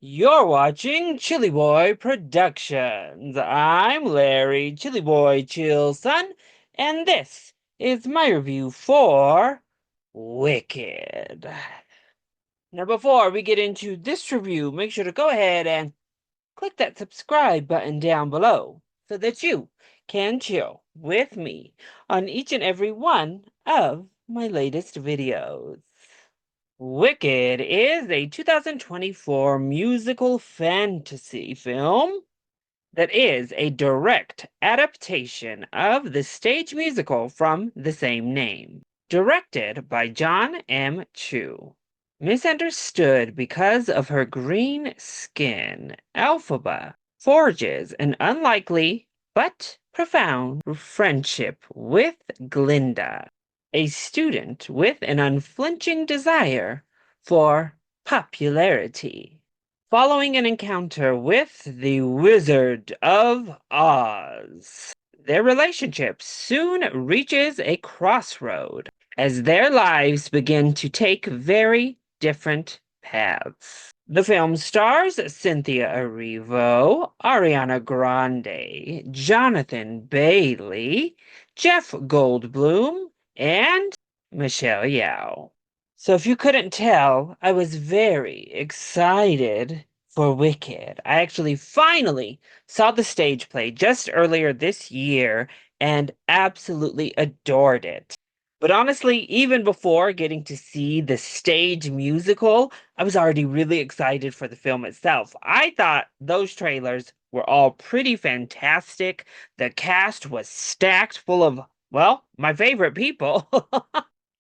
You're watching ChillyBoy Productions. I'm Larry, ChillyBoy Chill Son, and this is my review for Wicked. Now, before we get into this review, make sure to go ahead and click that subscribe button down below so that you can chill with me on each and every one of my latest videos. Wicked is a 2024 musical fantasy film that is a direct adaptation of the stage musical from the same name, directed by John M. Chu. Misunderstood because of her green skin, Elphaba forges an unlikely but profound friendship with Glinda, a student with an unflinching desire for popularity. Following an encounter with the Wizard of Oz, their relationship soon reaches a crossroad as their lives begin to take very different paths. The film stars Cynthia Erivo, Ariana Grande, Jonathan Bailey, Jeff Goldblum, and Michelle Yeoh. So if you couldn't tell, I was very excited for Wicked. I actually finally saw the stage play just earlier this year and absolutely adored it. But honestly, even before getting to see the stage musical, I was already really excited for the film itself. I thought those trailers were all pretty fantastic. The cast was stacked full of, well, my favorite people.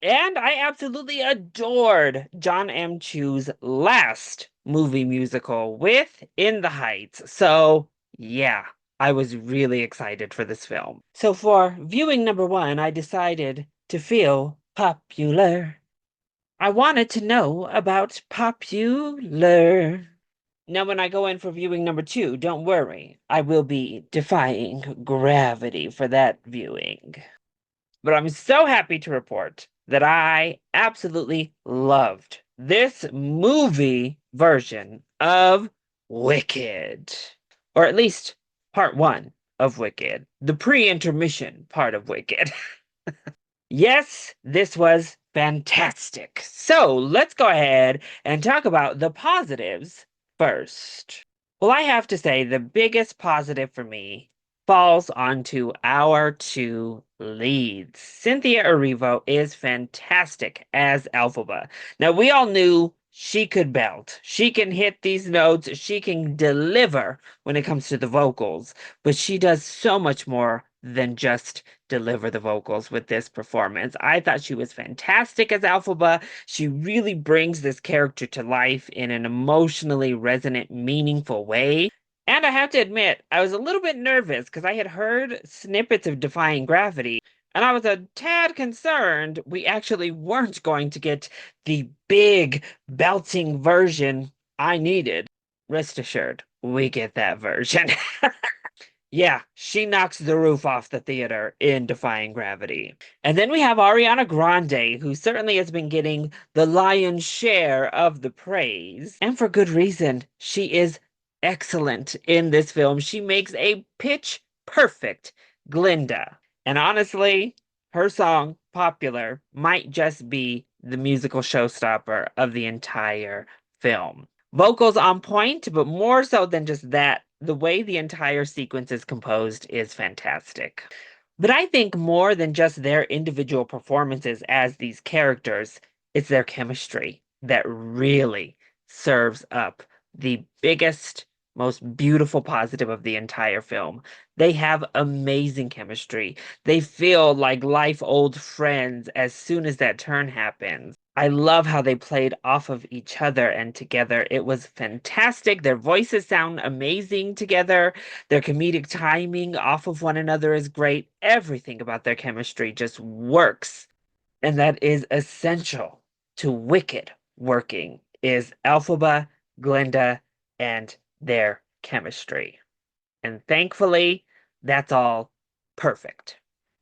And I absolutely adored John M. Chu's last movie musical with In the Heights. So, yeah, I was really excited for this film. So for viewing number one, I decided to feel popular. I wanted to know about popular. Now, when I go in for viewing number two, don't worry, I will be defying gravity for that viewing. But I'm so happy to report that I absolutely loved this movie version of Wicked. Or at least part one of Wicked, the pre-intermission part of Wicked. Yes, this was fantastic. So let's go ahead and talk about the positives first. Well, I have to say the biggest positive for me falls onto our two leads. Cynthia Erivo is fantastic as Elphaba. Now, we all knew she could belt. She can hit these notes. She can deliver when it comes to the vocals, but she does so much more than just deliver the vocals with this performance. I thought she was fantastic as Elphaba. She really brings this character to life in an emotionally resonant, meaningful way. And I have to admit, I was a little bit nervous because I had heard snippets of Defying Gravity, and I was a tad concerned we actually weren't going to get the big belting version I needed. Rest assured, we get that version. Yeah, she knocks the roof off the theater in Defying Gravity. And then we have Ariana Grande, who certainly has been getting the lion's share of the praise. And for good reason. She is excellent in this film. She makes a pitch perfect Glinda. And honestly, her song, Popular, might just be the musical showstopper of the entire film. Vocals on point, but more so than just that, the way the entire sequence is composed is fantastic. But I think more than just their individual performances as these characters, it's their chemistry that really serves up the biggest, most beautiful positive of the entire film. They have amazing chemistry. They feel like life old friends as soon as that turn happens. I love how they played off of each other and together. It was fantastic. Their voices sound amazing together. Their comedic timing off of one another is great. Everything about their chemistry just works. And that is essential to Wicked working is Elphaba, Glinda, and their chemistry. And thankfully, that's all perfect.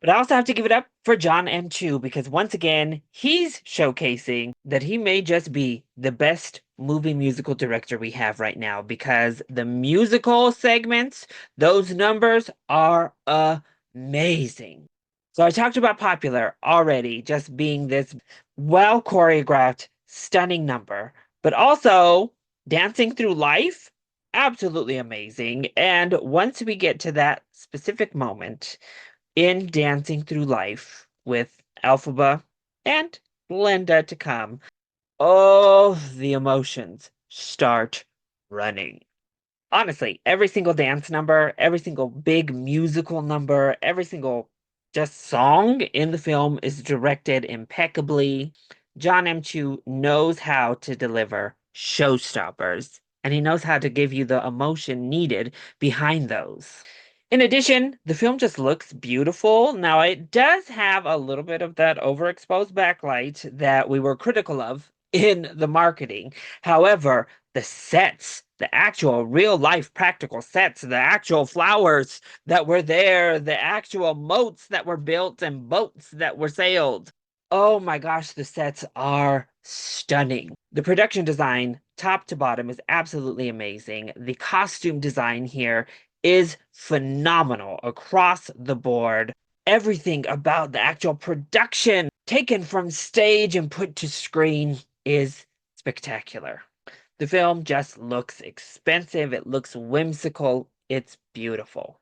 But I also have to give it up for John M. Chu because once again, he's showcasing that he may just be the best movie musical director we have right now because the musical segments, those numbers are amazing. So I talked about Popular already, just being this well choreographed, stunning number, but also Dancing Through Life, absolutely amazing. And once we get to that specific moment in Dancing Through Life with Elphaba and Glinda to come, all the emotions start running. Honestly, every single dance number, every single big musical number, every single just song in the film is directed impeccably. John M. Chu knows how to deliver showstoppers, and he knows how to give you the emotion needed behind those. In addition, the film just looks beautiful. Now, it does have a little bit of that overexposed backlight that we were critical of in the marketing. However, the sets, the actual real life practical sets, the actual flowers that were there, the actual moats that were built and boats that were sailed. Oh my gosh, the sets are stunning. The production design, top to bottom, is absolutely amazing. The costume design here is phenomenal across the board. Everything about the actual production taken from stage and put to screen is spectacular. The film just looks expensive, it looks whimsical, it's beautiful.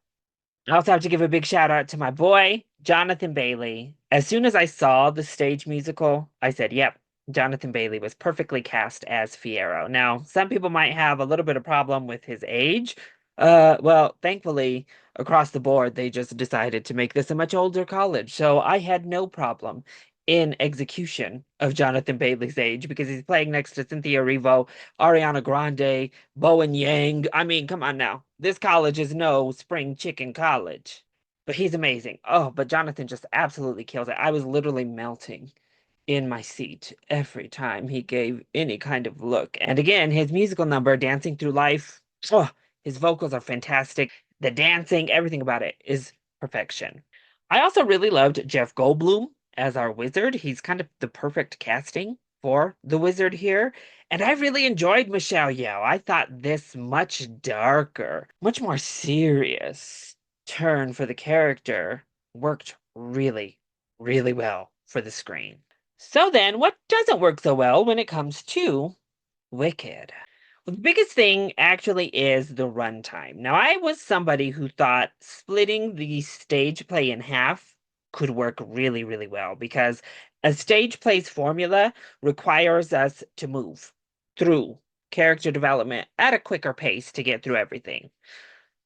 I also have to give a big shout out to my boy, Jonathan Bailey. As soon as I saw the stage musical, I said, yep, Jonathan Bailey was perfectly cast as Fiero. Now, some people might have a little bit of problem with his age. Well, thankfully, across the board, they just decided to make this a much older college. So I had no problem in execution of Jonathan Bailey's age because he's playing next to Cynthia Erivo, Ariana Grande, Bowen Yang. I mean, come on now. This college is no spring chicken college. But he's amazing. Oh, but Jonathan just absolutely kills it. I was literally melting in my seat every time he gave any kind of look. And again, his musical number, Dancing Through Life, oh, his vocals are fantastic. The dancing, everything about it is perfection. I also really loved Jeff Goldblum as our wizard. He's kind of the perfect casting for the wizard here. And I really enjoyed Michelle Yeoh. I thought this much darker, much more serious turn for the character worked really, really well for the screen. So then, what doesn't work so well when it comes to Wicked? Well, the biggest thing actually is the runtime. Now, I was somebody who thought splitting the stage play in half could work really, really well because a stage play's formula requires us to move through character development at a quicker pace to get through everything.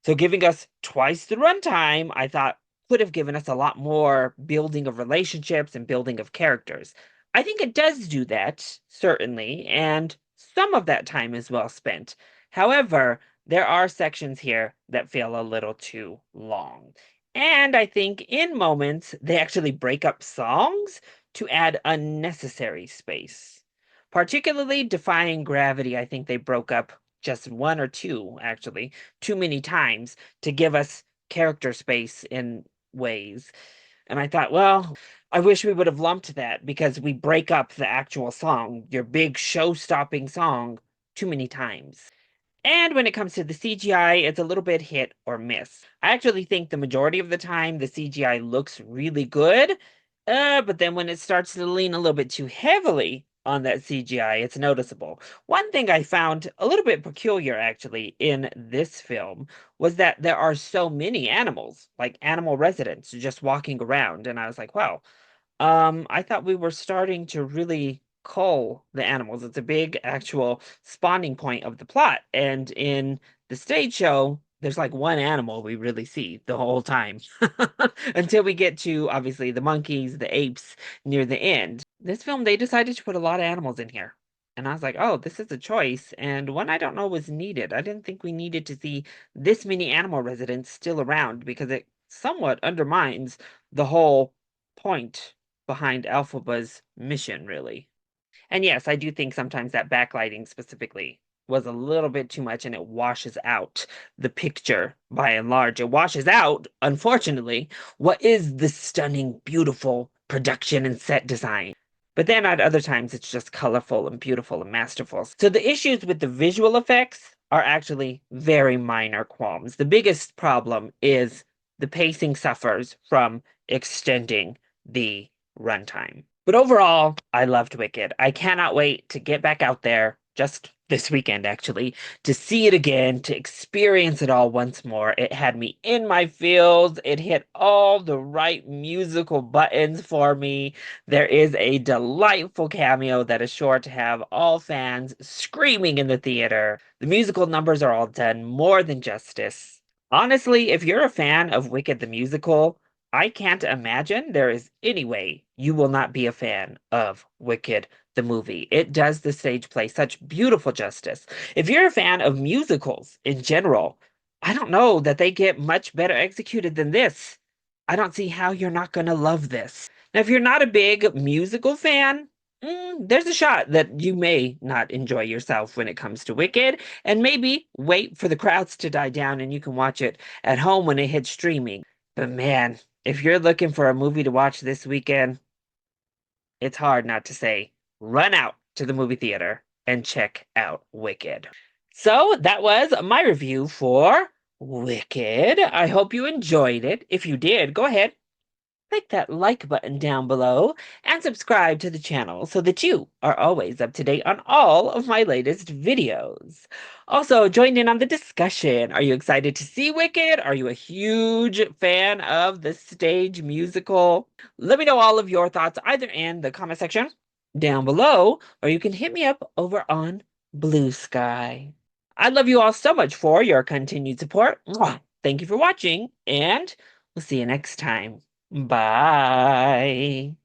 So giving us twice the runtime, I thought could have given us a lot more building of relationships and building of characters. I think it does do that, certainly, and some of that time is well spent. However, there are sections here that feel a little too long. And I think in moments they actually break up songs to add unnecessary space. Particularly Defying Gravity, I think they broke up just one or two, actually, too many times to give us character space in ways. And I thought, well, I wish we would have lumped that because we break up the actual song, your big show-stopping song, too many times. And when it comes to the CGI, it's a little bit hit or miss. I actually think the majority of the time the CGI looks really good, but then when it starts to lean a little bit too heavily on that CGI, it's noticeable. One thing I found a little bit peculiar actually in this film was that there are so many animals, like animal residents, just walking around, and I was like, wow, I thought we were starting to really cull the animals. It's a big actual spawning point of the plot. And in the stage show, there's like one animal we really see the whole time until we get to obviously the monkeys, the apes near the end. This film, they decided to put a lot of animals in here. And I was like, oh, this is a choice. And one I don't know was needed. I didn't think we needed to see this many animal residents still around because it somewhat undermines the whole point behind Alphaba's mission, really. And yes, I do think sometimes that backlighting specifically was a little bit too much and it washes out the picture by and large. It washes out, unfortunately, what is the stunning, beautiful production and set design. But then at other times, it's just colorful and beautiful and masterful. So the issues with the visual effects are actually very minor qualms. The biggest problem is the pacing suffers from extending the runtime. But overall, I loved Wicked. I cannot wait to get back out there just this weekend, actually, to see it again, to experience it all once more. It had me in my feels. It hit all the right musical buttons for me. There is a delightful cameo that is sure to have all fans screaming in the theater. The musical numbers are all done more than justice. Honestly, if you're a fan of Wicked the Musical, I can't imagine there is any way you will not be a fan of Wicked the movie. It does the stage play such beautiful justice. If you're a fan of musicals in general, I don't know that they get much better executed than this. I don't see how you're not going to love this. Now, if you're not a big musical fan, there's a shot that you may not enjoy yourself when it comes to Wicked, and maybe wait for the crowds to die down and you can watch it at home when it hits streaming. But man, if you're looking for a movie to watch this weekend, it's hard not to say run out to the movie theater and check out Wicked. So that was my review for Wicked. I hope you enjoyed it. If you did, go ahead, click that like button down below and subscribe to the channel so that you are always up to date on all of my latest videos. Also, join in on the discussion. Are you excited to see Wicked? Are you a huge fan of the stage musical? Let me know all of your thoughts either in the comment section down below, or you can hit me up over on Blue Sky. I love you all so much for your continued support. Mwah! Thank you for watching, and we'll see you next time. Bye.